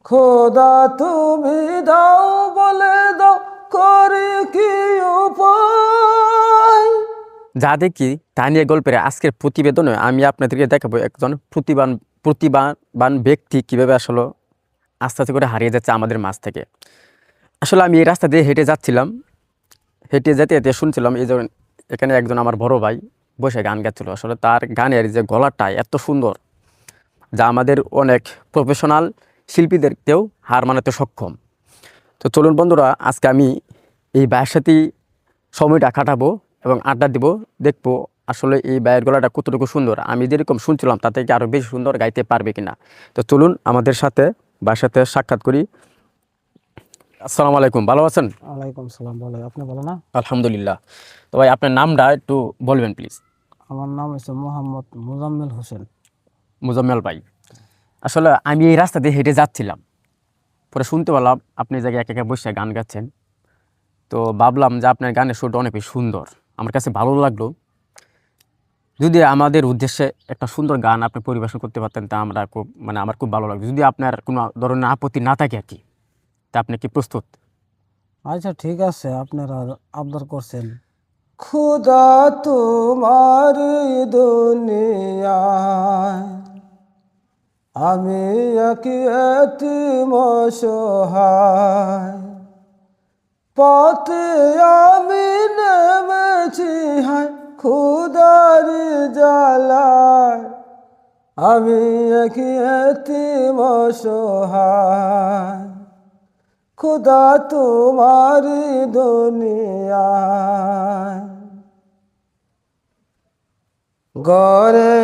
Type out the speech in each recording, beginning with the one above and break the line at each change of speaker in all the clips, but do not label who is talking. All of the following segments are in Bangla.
খোদা তুমি দাও বলে দাও করি কি উপায়।
যা দেখি তা নিয়ে গল্পের আজকের প্রতিবেদনে আমি আপনাদেরকে দেখাবো একজন প্রতিভাবান ব্যক্তি কীভাবে আসলে আস্তে আস্তে করে হারিয়ে যাচ্ছে আমাদের মাঝ থেকে। আসলে আমি এই রাস্তা দিয়ে হেঁটে যাচ্ছিলাম, হেঁটে যেতে যেতে শুনছিলাম এই যে এখানে একজন আমার বড় ভাই বসে গান গাচ্ছিল। আসলে তার গানের যে গলাটা এত সুন্দর, যা আমাদের অনেক প্রফেশনাল শিল্পীদেরকেও হার মানাতে সক্ষম। তো চলুন বন্ধুরা, আজকে আমি এই ভাইয়ের সাথেই সময়টা কাটাবো এবং আড্ডা দিব, দেখবো আসলে এই ভাইয়ের গলাটা কতটুকু সুন্দর। আমি যেরকম শুনছিলাম তার থেকে আরও বেশি সুন্দর গাইতে পারবে কিনা। তো চলুন আমাদের সাথে ভাইয়ের সাথে সাক্ষাৎ করি। আসসালামু আলাইকুম, ভালো আছেন?
ওয়ালাইকুম সালাম। বলে আপনি বলো না।
আলহামদুলিল্লাহ। তো ভাই আপনার নামটা একটু বলবেন প্লিজ।
আমার নাম হচ্ছে মোহাম্মদ মুজাম্মেল হোসেন।
মুজাম্মেল ভাই, আসলে আমি এই রাস্তা দিয়ে হেঁটে যাচ্ছিলাম, পরে শুনতে পেলাম আপনি জায়গায় একা একা বসে গান গাচ্ছেন। তো ভাবলাম যে আপনার গানের সুরটা অনেক বেশি সুন্দর, আমার কাছে ভালো লাগলো। যদি আমাদের উদ্দেশ্যে একটা সুন্দর গান আপনি পরিবেশন করতে পারতেন তা আমরা খুব আমার খুব ভালো লাগতো। যদি আপনার কোনো ধরনের আপত্তি না থাকে আর কি, তা আপনি কি প্রস্তুত?
আচ্ছা ঠিক আছে, আপনারা আবদার করছেন। খুদা তোমার দুনিয়ায় আমি একি এতিম অসহায়, পথে আমি নেমেছি হায় খুদার জ্বালায়, আমি একি এতিম অসহায়, খুদা তোমারি দুনিয়ায়। গরে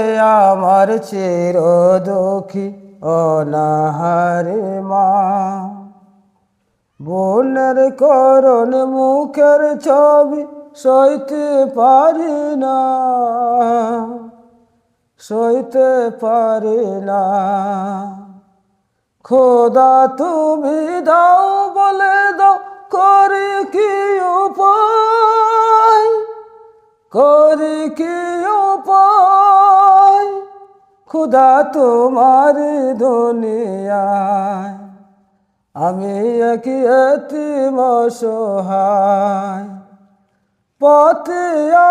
আমার চির দুঃখী অনাহারে মা, বোনের করণ মুখের ছবি সইতে পারি না, সইতে পারি না। খোদা তুমি দাও বলে দাও করি কি উপায়, করি কি উপায়। খোদা তোমার দুনিয়ায় আমি একি এতিম অসহায়, পথে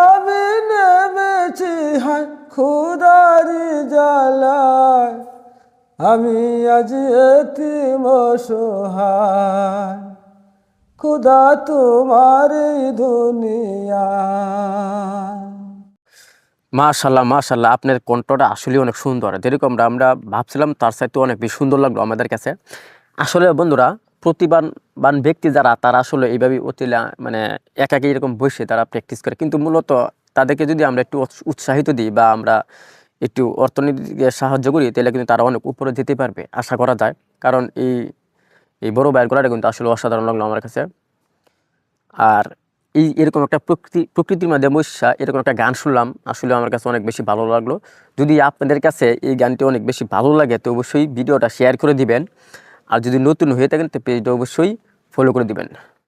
আমি নেমেছি হায় খুদার জ্বালায়, আমি আজ এতিম অসহায়, খুদা তোমার দুনিয়ায়।
মাশাল্লাহ মাশাল্লাহ, আপনার কণ্ঠটা আসলে অনেক সুন্দর। যেরকম আমরা ভাবছিলাম তার চাইতে অনেক বেশি সুন্দর লাগলো আমাদের কাছে। আসলে বন্ধুরা, প্রতিভাবান ব্যক্তি যারা, তারা আসলে এইভাবে একাকি এরকম বসে তারা প্র্যাকটিস করে। কিন্তু মূলত তাদেরকে যদি আমরা একটু উৎসাহিত দিই বা আমরা একটু অর্থনীতিকে সাহায্য করি, তাহলে কিন্তু তারা অনেক উপরে যেতে পারবে আশা করা যায়। কারণ এই বড় ভাইয়ের গলাটা কিন্তু আসলে অসাধারণ লাগলো আমার কাছে। আর এরকম একটা প্রকৃতির মধ্যে বসা এরকম একটা গান শুনলাম, আসলে আমার কাছে অনেক বেশি ভালো লাগলো। যদি আপনাদের কাছে এই গানটি অনেক বেশি ভালো লাগে তো অবশ্যই ভিডিওটা শেয়ার করে দিবেন। আর যদি নতুন হয়ে থাকেন তো পেজটা অবশ্যই ফলো করে দিবেন।